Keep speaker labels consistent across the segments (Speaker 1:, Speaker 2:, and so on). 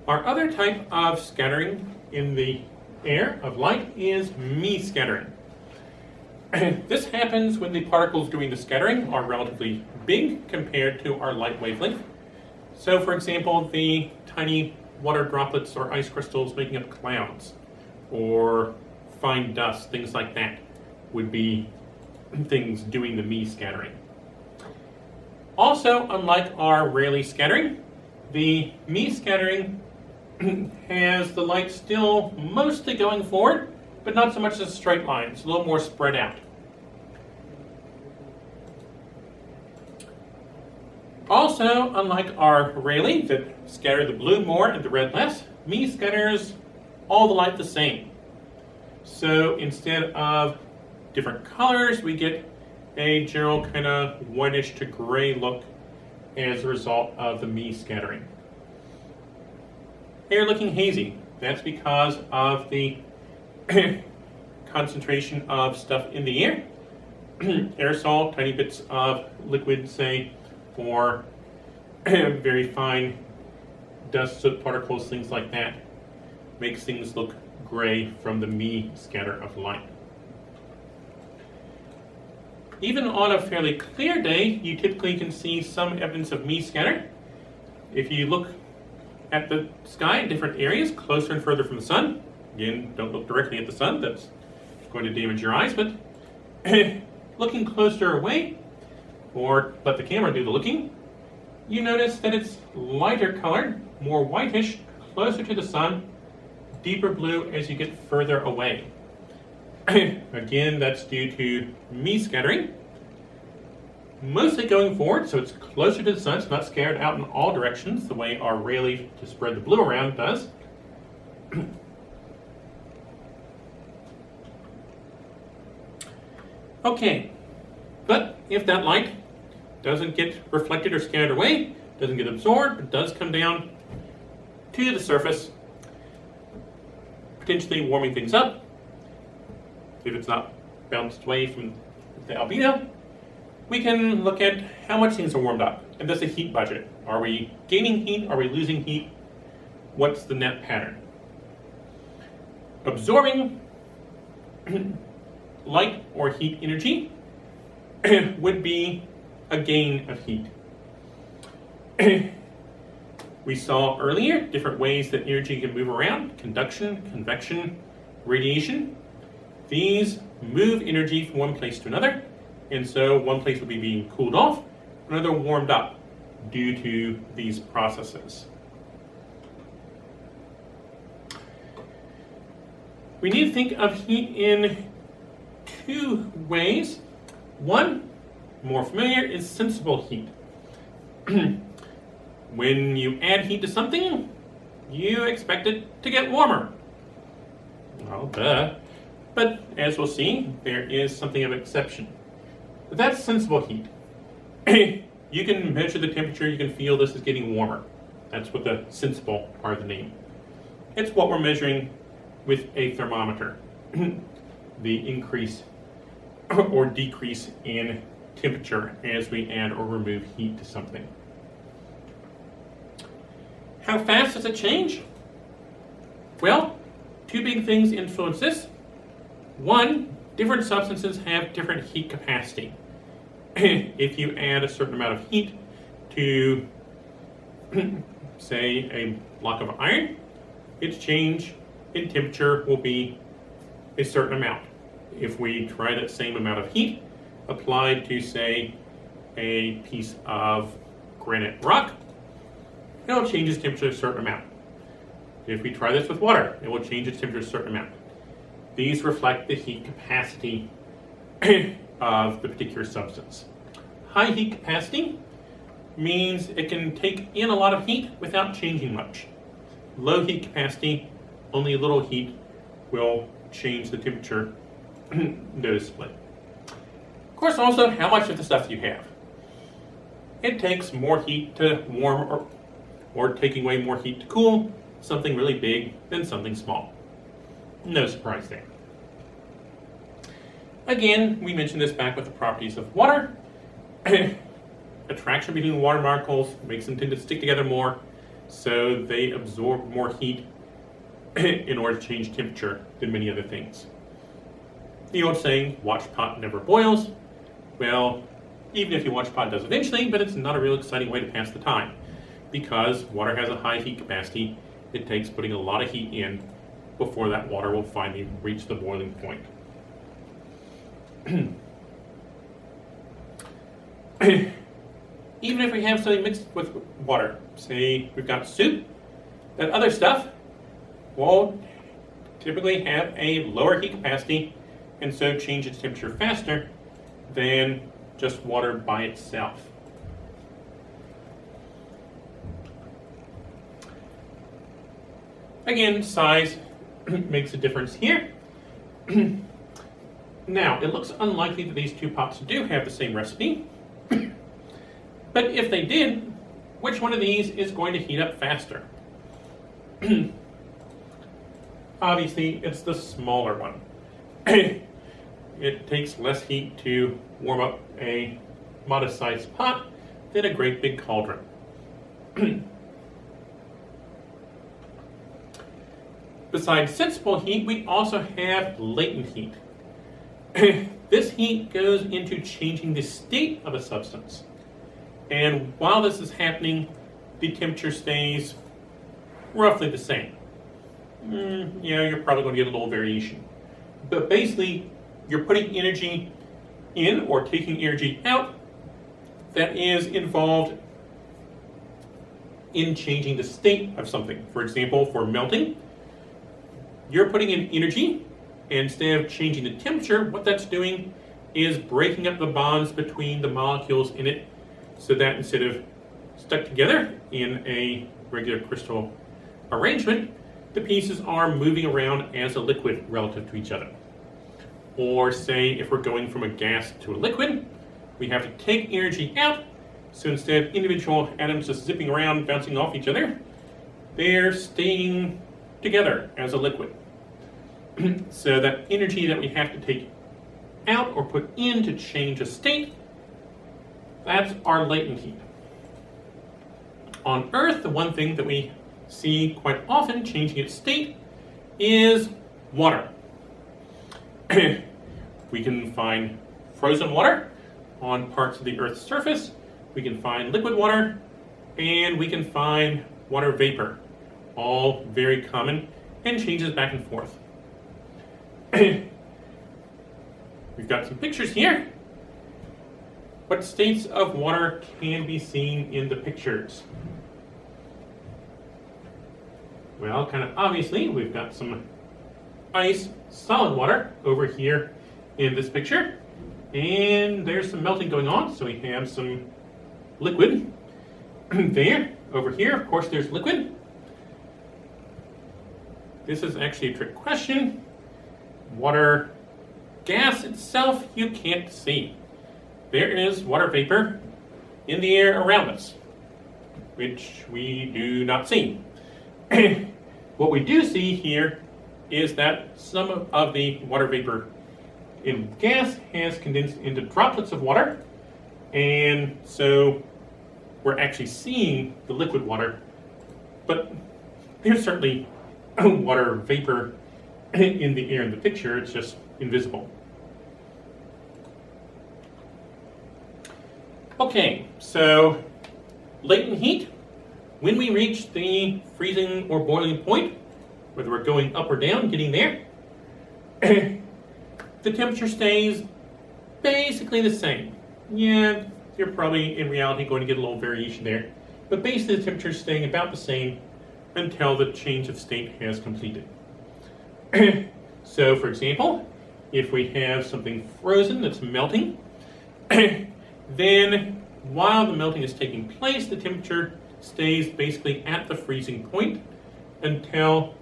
Speaker 1: Our other type of scattering in the air of light is Mie scattering. This happens when the particles doing the scattering are relatively big compared to our light wavelength. So for example, the tiny water droplets or ice crystals making up clouds, or fine dust, things like that, would be things doing the Mie scattering. Also, unlike our Rayleigh scattering, the Mie scattering has the light still mostly going forward, but not so much as a straight line. It's a little more spread out. Also, unlike our Rayleigh that scatter the blue more and the red less, Mie scatters all the light the same. So instead of different colors, we get a general kind of whitish to gray look as a result of the Mie scattering. Air looking hazy. That's because of the concentration of stuff in the air. Aerosol, tiny bits of liquid, say, or very fine dust, soot particles, things like that, makes things look gray from the Mie scatter of light. Even on a fairly clear day, you typically can see some evidence of Mie scatter. If you look at the sky in different areas, closer and further from the sun, again, don't look directly at the sun, that's going to damage your eyes, but looking closer away, or let the camera do the looking, you notice that it's lighter colored, more whitish, closer to the sun, deeper blue as you get further away. Again, that's due to Mie scattering, mostly going forward, so it's closer to the sun, it's not scattered out in all directions the way our Rayleigh to spread the blue around does. Okay, but if that light doesn't get reflected or scattered away, doesn't get absorbed, but does come down to the surface, potentially warming things up, if it's not bounced away from the albedo, we can look at how much things are warmed up. And that's a heat budget. Are we gaining heat? Are we losing heat? What's the net pattern? Absorbing light or heat energy would be a gain of heat. We saw earlier different ways that energy can move around: conduction, convection, radiation. These move energy from one place to another, and so one place will be being cooled off, another warmed up due to these processes. We need to think of heat in two ways. One, more familiar, is sensible heat. When you add heat to something, you expect it to get warmer. Well, duh. But as we'll see, there is something of an exception. But that's sensible heat. You can measure the temperature, you can feel this is getting warmer. That's what the sensible part of the name. It's what we're measuring with a thermometer. The increase or decrease in temperature as we add or remove heat to something. How fast does it change? Well, two big things influence this. One, different substances have different heat capacity. If you add a certain amount of heat to, say, a block of iron, its change in temperature will be a certain amount. If we try that same amount of heat applied to, say, a piece of granite rock, it will change its temperature a certain amount. If we try this with water, it will change its temperature a certain amount. These reflect the heat capacity of the particular substance. High heat capacity means it can take in a lot of heat without changing much. Low heat capacity, only a little heat will change the temperature noticeably. Of course, also how much of the stuff you have. It takes more heat to warm or taking away more heat to cool something really big than something small. No surprise there. Again, we mentioned this back with the properties of water. Attraction between water molecules makes them tend to stick together more. so they absorb more heat in order to change temperature than many other things. The old saying, watch pot never boils. Well, even if you watch pot, it does eventually, but it's not a real exciting way to pass the time because water has a high heat capacity. It takes putting a lot of heat in before that water will finally reach the boiling point. Even if we have something mixed with water, say we've got soup, that other stuff will typically have a lower heat capacity and so change its temperature faster than just water by itself. Again, size makes a difference here. Now, it looks unlikely that these two pots do have the same recipe, but if they did, which one of these is going to heat up faster? Obviously, it's the smaller one. It takes less heat to warm up a modest-sized pot than a great big cauldron. Besides sensible heat, we also have latent heat. This heat goes into changing the state of a substance. And while this is happening, the temperature stays roughly the same. You're probably going to get a little variation. But basically, you're putting energy in or taking energy out that is involved in changing the state of something. For example, for melting, you're putting in energy, and instead of changing the temperature, what that's doing is breaking up the bonds between the molecules in it so that instead of stuck together in a regular crystal arrangement, the pieces are moving around as a liquid relative to each other. Or say if we're going from a gas to a liquid, we have to take energy out, so instead of individual atoms just zipping around, bouncing off each other, they're staying together as a liquid. So that energy that we have to take out or put in to change a state, that's our latent heat. On Earth, the one thing that we see quite often changing its state is water. We can find frozen water on parts of the Earth's surface, we can find liquid water, and we can find water vapor. All very common and changes back and forth. We've got some pictures here. What states of water can be seen in the pictures? Well, kind of obviously, we've got some ice, solid water over here in this picture. And there's some melting going on, so we have some liquid there. Over here, of course, there's liquid. This is actually a trick question. Water gas itself, you can't see. There is water vapor in the air around us, which we do not see. What we do see here is that some of the water vapor in gas has condensed into droplets of water, and so we're actually seeing the liquid water, but there's certainly water vapor in the air in the picture, it's just invisible. Okay, so latent heat, when we reach the freezing or boiling point, whether we're going up or down, getting there, the temperature stays basically the same. Yeah, you're probably in reality going to get a little variation there, but basically the temperature is staying about the same until the change of state has completed. So, for example, if we have something frozen that's melting, then while the melting is taking place, the temperature stays basically at the freezing point until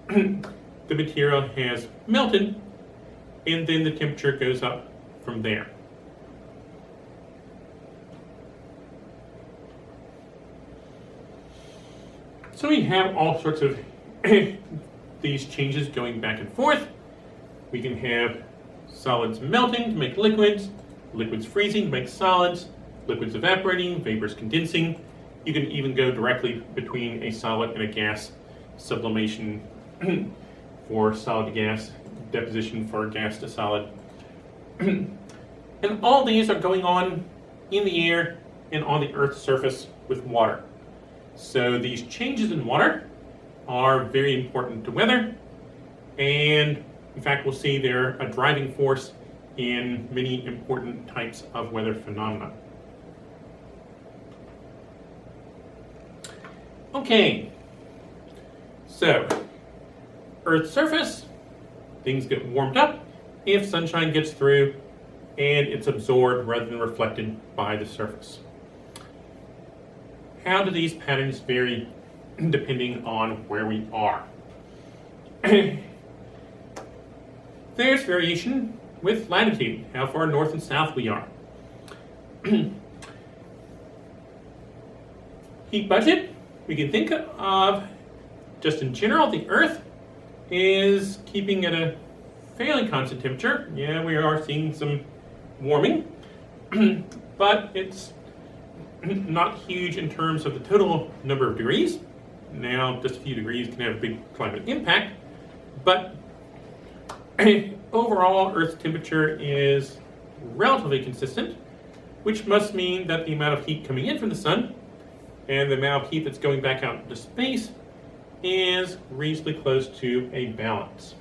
Speaker 1: the material has melted, and then the temperature goes up from there. So we have all sorts of these changes going back and forth. We can have solids melting to make liquids, liquids freezing to make solids, liquids evaporating, vapors condensing, You can even go directly between a solid and a gas sublimation for solid to gas, deposition for gas to solid. And all these are going on in the air and on the Earth's surface with water. So these changes in water are very important to weather, and in fact we'll see they're a driving force in many important types of weather phenomena. Okay, so Earth's surface, things get warmed up if sunshine gets through and it's absorbed rather than reflected by the surface. How do these patterns vary depending on where we are? There's variation with latitude, how far north and south we are. Heat budget, we can think of, just in general, the Earth is keeping at a fairly constant temperature. Yeah, we are seeing some warming, but it's not huge in terms of the total number of degrees. Now, just a few degrees can have a big climate impact, but overall, Earth's temperature is relatively consistent, which must mean that the amount of heat coming in from the sun and the amount of heat that's going back out into space is reasonably close to a balance.